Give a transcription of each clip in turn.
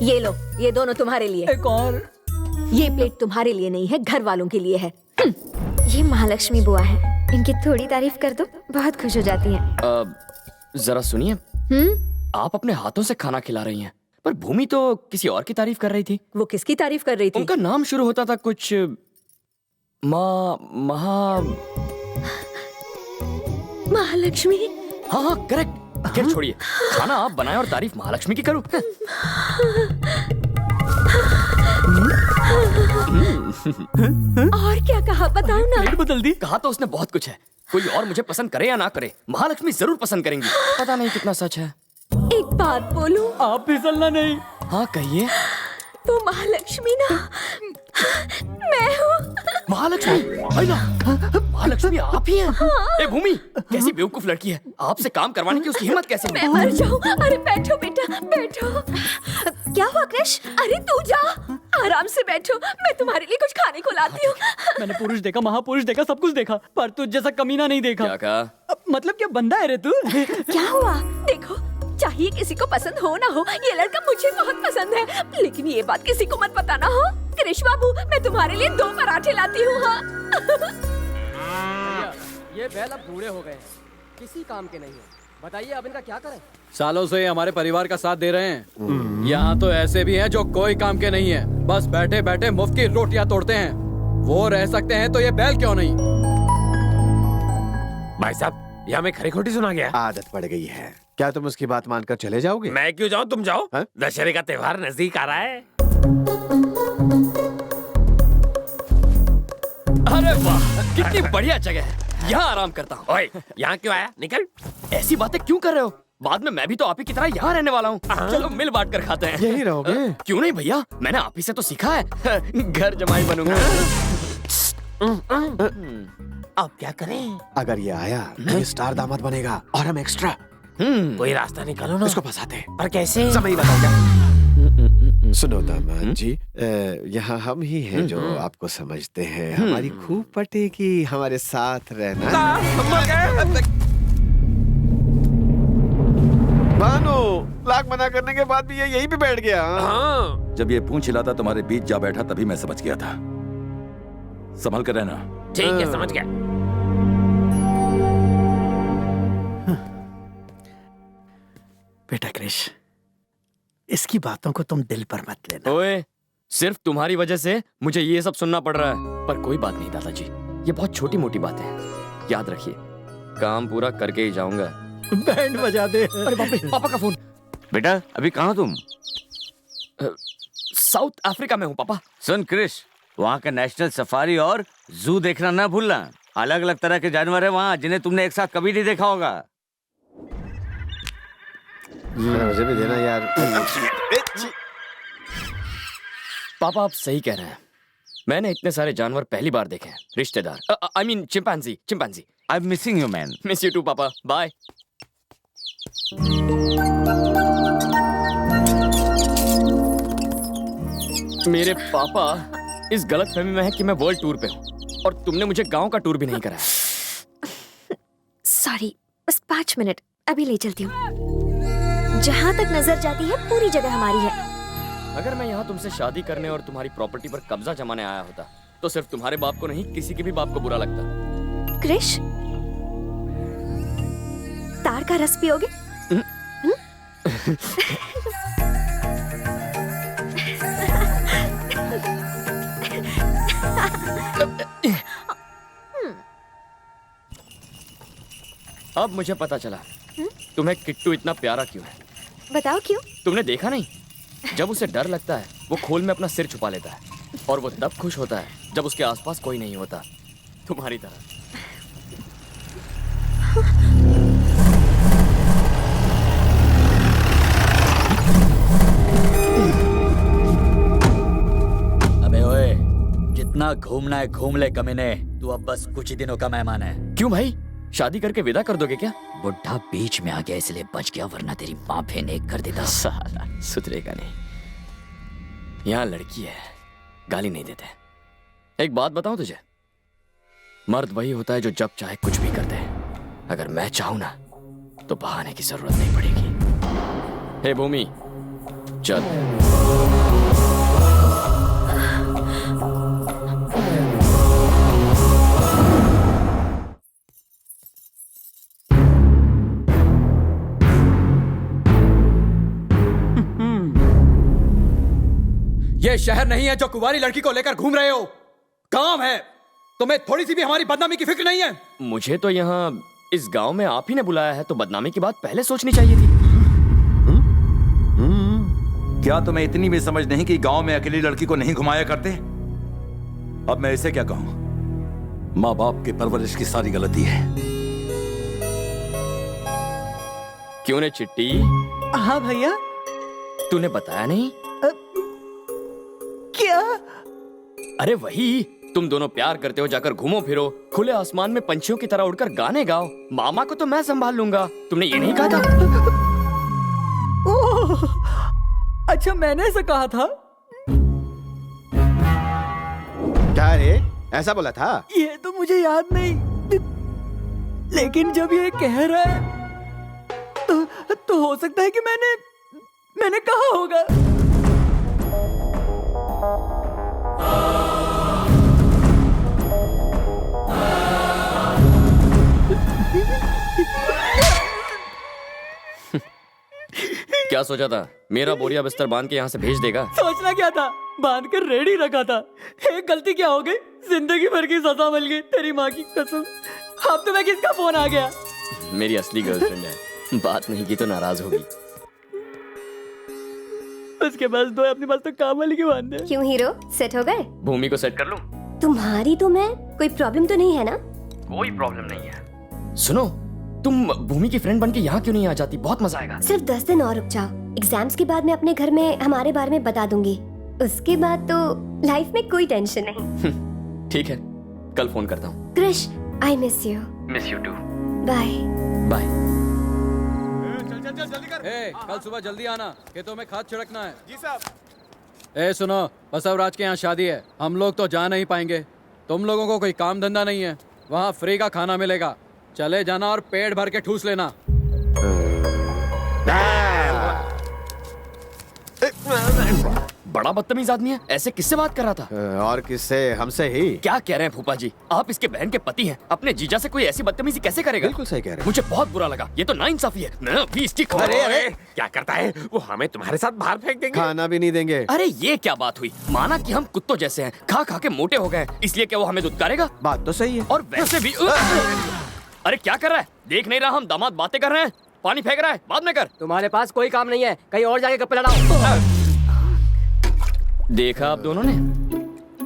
ये लो, ये दोनों तुम्हारे लिए। एक और। ये प्लेट तुम्हारे लिए नहीं है, घर वालों के लिए है। ये महालक्ष्मी बुआ है, इनकी थोड़ी तारीफ कर दो, बहुत खुश हो जाती हैं। जरा सुनिए, आप अपने हाथों से खाना खिला रही हैं, पर भूमि तो किसी और की तारीफ कर रही थी। वो किसकी तारीफ कर रही थी? उनका नाम शुरू होता था कुछ महालक्ष्मी। हाँ हाँ करेक्ट। खैर छोड़िए, खाना आप बनाएं और तारीफ महालक्ष्मी की करूं। और क्या कहा, बताओ ना। प्लेट बदल दी। कहा तो उसने बहुत कुछ है। कोई और मुझे पसंद करे या ना करे, महालक्ष्मी जरूर पसंद करेंगी। पता नहीं कितना सच है। एक बात बोलूं? आप फिसलना नहीं। हाँ कहिए। वो महालक्ष्मी ना मैं हूँ। महालक्ष्मी? महालक्ष्मी आप ही हैं? ए भूमि, कैसी बेवकूफ लड़की है, आपसे काम करवाने की उसकी हिम्मत कैसे हुई? मैं मर जाऊँ। अरे बैठो बेटा, बैठो। क्या हुआ कृष? अरे तू जा, आराम से बैठो, मैं तुम्हारे लिए कुछ खाने को लाती हूँ। मैंने पुरुष देखा, महापुरुष देखा, सब कुछ देखा, पर तुझ जैसा कमीना नहीं देखा। क्या कहा? मतलब क्या बंदा है रे तू? क्या हुआ? देखो, चाहिए किसी को पसंद हो ना हो, ये लड़का मुझे बहुत पसंद है, लेकिन ये बात किसी को मत बताना। हो कृष बाबू, मैं तुम्हारे लिए 2 पराठे लाती हूँ। हाँ। ये बैल अब बूढ़े हो गए हैं, किसी काम के नहीं है। बताइए अब इनका क्या करें? सालों से हमारे परिवार का साथ दे रहे हैं। यहाँ तो ऐसे भी हैं जो कोई काम के नहीं है, बस बैठे बैठे मुफ्त की रोटियां तोड़ते हैं। वो रह सकते हैं तो ये बैल क्यों नहीं? भाई साहब, यहाँ में खरी खोटी सुना गया। आदत पड़ गई है। क्या तुम उसकी बात मानकर चले जाओगे? मैं क्यों जाऊँ, तुम जाओ। दशहरे का त्योहार नजदीक आ रहा है। अरे वाह, कितनी बढ़िया जगह है, यहाँ आराम करता हूँ। ओए, यहाँ क्यों आया? निकल। ऐसी बातें क्यों कर रहे हो? बाद में मैं भी तो आप ही की तरह यहाँ रहने वाला हूँ। चलो मिल बांट कर खाते हैं। यही रहोगे? क्यों नहीं भैया, मैंने आप ही से तो सीखा है। घर जमाई बनूंगा। अब क्या करें? अगर ये आया तो ये स्टार दामाद बनेगा और हम एक्स्ट्रा। कोई रास्ता निकालो ना। इसको फंसाते। पर कैसे? समय बताओ। सुनो दामाद जी, यहाँ हम ही हैं जो आपको समझते हैं। हमारी खूब पटेगी हमारे साथ रहना। मानो, लाख मना करने के बाद भी ये यहीं पे बैठ गया। हाँ। जब ये पूंछ हिलाता तुम्हारे बीच जा बैठा तभी मैं समझ गया था। संभल कर रहना। ठीक है, समझ गया। बेटा कृष, इसकी बातों को तुम दिल पर मत लेना। ओए, सिर्फ तुम्हारी वजह से मुझे ये सब सुनना पड़ रहा है। पर कोई बात नहीं दादाजी, ये बहुत छोटी मोटी बातें हैं। याद रखिए, काम पूरा करके ही जाऊंगा। बैंड बजा दे। अरे बाप रे, पापा का फोन। बेटा अभी कहाँ तुम? साउथ अफ्रीका में हूँ पापा। सुन कृष, वहाँ का नेशनल सफारी और जू देखना ना भूलना। अलग अलग तरह के जानवर है वहाँ, जिन्हें तुमने एक साथ कभी नहीं देखा होगा। मुझे भी देना यार। पापा आप सही कह रहे हैं, मैंने इतने सारे जानवर पहली बार देखे हैं। रिश्तेदार, I mean chimpanzee. I am missing you man. Miss you too पापा, बाय। मेरे पापा इस गलतफहमी में है कि मैं वर्ल्ड टूर पे हूँ और तुमने मुझे गांव का टूर भी नहीं कराया। सॉरी, बस 5 मिनट, अभी ले चलती हूँ। जहाँ तक नजर जाती है पूरी जगह हमारी है। अगर मैं यहाँ तुमसे शादी करने और तुम्हारी प्रॉपर्टी पर कब्जा जमाने आया होता तो सिर्फ तुम्हारे बाप को नहीं, किसी के भी बाप को बुरा लगता। कृष, तार का रस पियोगे? अब मुझे पता चला तुम्हें किट्टू इतना प्यारा क्यों है। बताओ क्यों? तुमने देखा नहीं, जब उसे डर लगता है वो खोल में अपना सिर छुपा लेता है, और वो तब खुश होता है जब उसके आसपास कोई नहीं होता, तुम्हारी तरह। अबे ओए, जितना घूमना है घूम ले कमीने, तू अब बस कुछ ही दिनों का मेहमान है। क्यों भाई, शादी करके विदा कर दोगे क्या? बुढ़ा बीच में आ गया इसलिए बच गया, वरना तेरी माँ फेंक कर देता। साला सुधरेगा नहीं। यहाँ लड़की है, गाली नहीं देते। एक बात बताऊं तुझे, मर्द वही होता है जो जब चाहे कुछ भी कर दे। अगर मैं चाहूं ना तो बहाने की जरूरत नहीं पड़ेगी। हे भूमि, चल। ये शहर नहीं है जो कुंवारी लड़की को लेकर घूम रहे हो। काम है। तुम्हें थोड़ी सी भी हमारी बदनामी की फिक्र नहीं है। मुझे तो यहाँ इस गांव में आप ही ने बुलाया है, तो बदनामी की बात पहले सोचनी चाहिए थी। क्या तुम्हें इतनी भी समझ नहीं कि गांव में अकेली लड़की को नहीं घुमाया करते? अब मैं इसे क्या कहूं? माँ बाप की परवरिश की सारी गलती है। क्यों ने चिट्टी? हाँ भैया। तूने बताया नहीं? क्या? अरे वही, तुम दोनों प्यार करते हो, जाकर घूमो फिरो, खुले आसमान में पंछियों की तरह उड़कर गाने गाओ। मामा को तो मैं संभाल लूंगा। तुमने ये नहीं कहा था? ओह, अच्छा मैंने ऐसा कहा था? क्या रे, ऐसा बोला था? ये तो मुझे याद नहीं, लेकिन जब ये कह रहा है तो हो सकता है कि मैंने कहा होगा। क्या सोचा था? मेरा बोरिया बिस्तर बांध के यहाँ से भेज देगा? सोचना क्या था, बांध कर रेडी रखा था। एक गलती क्या हो गई, जिंदगी भर की सजा मिल गई, तेरी माँ की कसम। अब तुम्हें किसका फोन आ गया? मेरी असली गर्लफ्रेंड है, बात नहीं की तो नाराज होगी। उसके पास दो, अपने पास तो काम वाली के बांध दे। क्यों हीरो, सेट हो गए? भूमि को सेट कर लूं? तुम्हारी तो मैं, कोई प्रॉब्लम तो नहीं है ना? कोई प्रॉब्लम नहीं है। सुनो, तुम भूमि की फ्रेंड बन के यहाँ क्यों नहीं आ जाती? बहुत मजा आएगा। सिर्फ 10 दिन और रुक जाओ। एग्जाम्स के बाद मैं अपने घर में हमारे बारे में बता दूंगी। उसके बाद तो लाइफ में कोई टेंशन नहीं। ठीक है, कल फोन करता हूँ। Krish, I miss you. Miss you too. Bye bye. जल्दी कर। कल सुबह जल्दी आना, खेतों में खाद छिड़कना है। जी साहब। सुनो, बसवराज के यहाँ शादी है, हम लोग तो जा नहीं पाएंगे। तुम लोगों को कोई काम धंधा नहीं है, वहाँ फ्री का खाना मिलेगा। चले जाना और पेट भर के ठूस लेना। बड़ा बदतमीज आदमी है, ऐसे किससे बात कर रहा था? और किससे? हमसे ही। क्या कह रहे हैं फूफा जी? आप इसके बहन के पति हैं, अपने जीजा से कोई ऐसी बदतमीजी कैसे करेगा? बिल्कुल सही कह रहे हैं। मुझे बहुत बुरा लगा, ये तो नाइंसाफी है। मैं अभी इसकी खबर। अरे क्या करता है वो? हमें तुम्हारे साथ बाहर फेंक देंगे। खाना भी नहीं देंगे। अरे ये क्या बात हुई? माना कि हम कुत्तों जैसे हैं, खा खा के मोटे हो गए, इसलिए क्या वो हमें दुत्कारेगा? बात तो सही है। और वैसे भी अरे क्या कर रहा है? देख नहीं रहा हम दामाद बातें कर रहे हैं? पानी फेंक रहा है, बाद में कर। तुम्हारे पास कोई काम नहीं है, कहीं और जाके गप्पे लड़ाओ। देखा आप दोनों ने,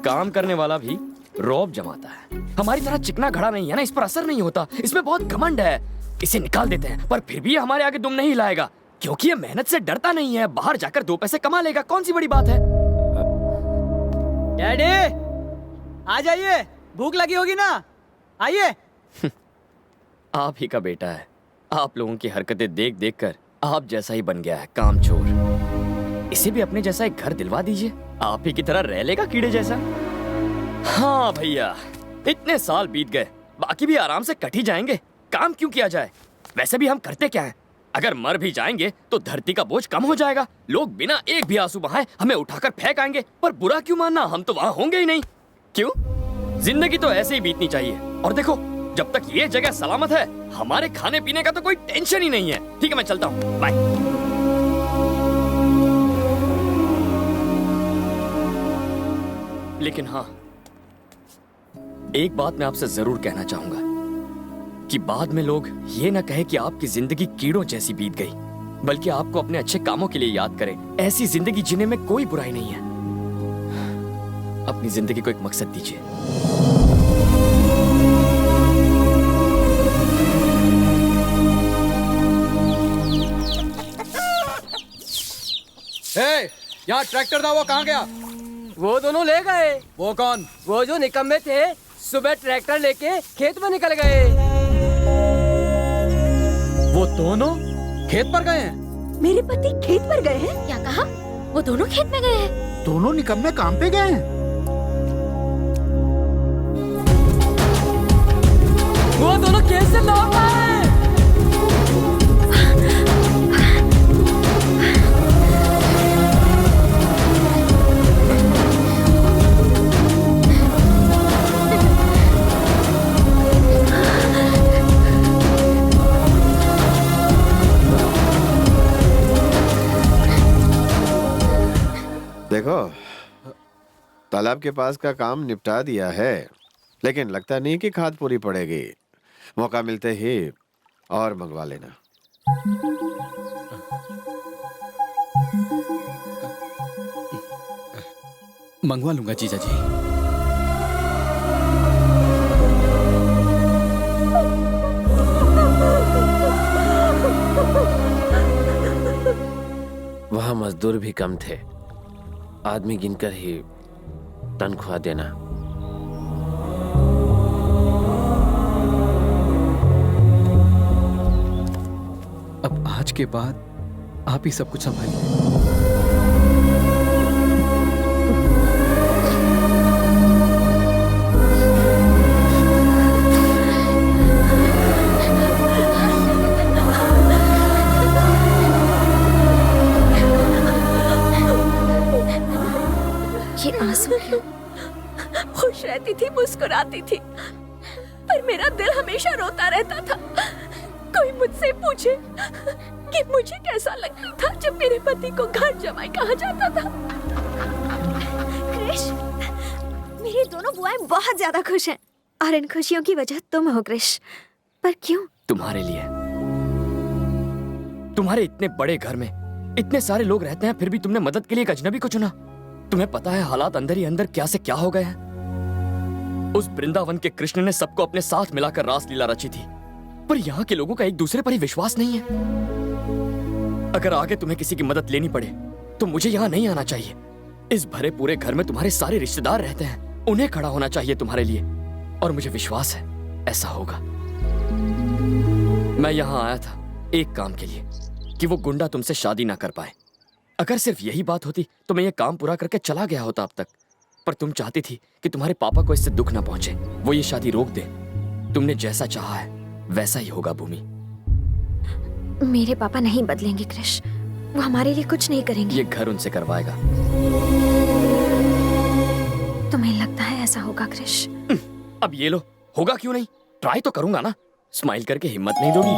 काम करने वाला भी रौब जमाता है। हमारी तरह चिकना घड़ा नहीं है ना, इस पर असर नहीं होता। इसमें बहुत घमंड है, इसे निकाल देते हैं। पर फिर भी ये हमारे आगे दुम नहीं हिलाएगा, क्योंकि ये मेहनत से डरता नहीं है। बाहर जाकर 2 पैसे कमा लेगा, कौन सी बड़ी बात है? डैडी आ जाइए, भूख लगी होगी ना, आइए। आप ही का बेटा है, आप लोगों की हरकतें देख देख कर आप जैसा ही बन गया है, कामचोर। इसे भी अपने जैसा एक घर दिलवा दीजिए, आप ही की तरह रह लेगा कीड़े जैसा। हाँ भैया, इतने साल बीत गए, बाकी भी आराम से कट ही जाएंगे। काम क्यों किया जाए? वैसे भी हम करते क्या हैं? अगर मर भी जाएंगे तो धरती का बोझ कम हो जाएगा। लोग बिना एक भी आंसू बहाए हमें उठाकर फेंक आएंगे। पर बुरा क्यों मानना, हम तो वहां होंगे ही नहीं। क्यों? जिंदगी तो ऐसे ही बीतनी चाहिए। और देखो, जब तक ये जगह सलामत है, हमारे खाने पीने का तो कोई टेंशन ही नहीं है। ठीक है, मैं चलता हूँ, बाय। लेकिन हाँ, एक बात मैं आपसे जरूर कहना चाहूंगा कि बाद में लोग ये ना कहे कि आपकी जिंदगी कीड़ों जैसी बीत गई, बल्कि आपको अपने अच्छे कामों के लिए याद करें। ऐसी जिंदगी जीने में कोई बुराई नहीं है। अपनी जिंदगी को एक मकसद दीजिए। यहाँ ट्रैक्टर था, वो कहाँ गया? वो दोनों ले गए। वो कौन? वो जो निकम्मे थे, सुबह ट्रैक्टर लेके खेत में निकल गए। वो दोनों खेत पर गए हैं? मेरे पति खेत पर गए हैं? क्या कहा? वो दोनों खेत में गए हैं? दोनों निकम्मे काम पे गए हैं? वो दोनों खेत से लौट आए। देखो, तालाब के पास का काम निपटा दिया है, लेकिन लगता नहीं कि खाद पूरी पड़ेगी। मौका मिलते ही और मंगवा लेना। मंगवा लूंगा जीजा जी। वहाँ मजदूर भी कम थे, आदमी गिनकर ही तनख्वाह देना। अब आज के बाद आप ही सब कुछ संभालिए। ये आंसू क्यों? खुश रहती थी, मुस्कुराती थी, पर मेरा दिल हमेशा रोता रहता था। कोई मुझसे पूछे कि मुझे कैसा लगता था जब मेरे पति को घर जमाई कहा जाता था। क्रिश, मेरी दोनों बुआएं बहुत ज्यादा खुश हैं और इन खुशियों की वजह तुम हो क्रिश। पर क्यों? तुम्हारे लिए। तुम्हारे इतने बड़े घर में इतने सारे लोग रहते हैं, फिर भी तुमने मदद के लिए एक अजनबी को चुना। तुम्हें पता है हालात अंदर ही अंदर क्या से क्या हो गए हैं। उस वृंदावन के कृष्ण ने सबको अपने साथ मिलाकर रासलीला रची थी, पर यहाँ के लोगों का एक दूसरे पर ही विश्वास नहीं है। अगर आगे तुम्हें किसी की मदद लेनी पड़े तो मुझे यहाँ नहीं आना चाहिए। इस भरे पूरे घर में तुम्हारे सारे रिश्तेदार रहते हैं, उन्हें खड़ा होना चाहिए तुम्हारे लिए, और मुझे विश्वास है ऐसा होगा। मैं यहाँ आया था एक काम के लिए, कि वो गुंडा तुमसे शादी ना कर पाए। अगर सिर्फ यही बात होती तो मैं ये काम पूरा करके चला गया होता अब तक, पर तुम चाहती थी कि तुम्हारे पापा को इससे दुख ना पहुंचे, वो ये शादी रोक दे। तुमने जैसा चाहा है वैसा ही होगा भूमि। मेरे पापा नहीं बदलेंगे क्रिश, वो हमारे लिए कुछ नहीं करेंगे। ये घर उनसे करवाएगा। तुम्हें लगता है ऐसा होगा क्रिश? अब ये लो, होगा क्यों नहीं, ट्राई तो करूंगा ना। स्माइल करके हिम्मत नहीं दोगी?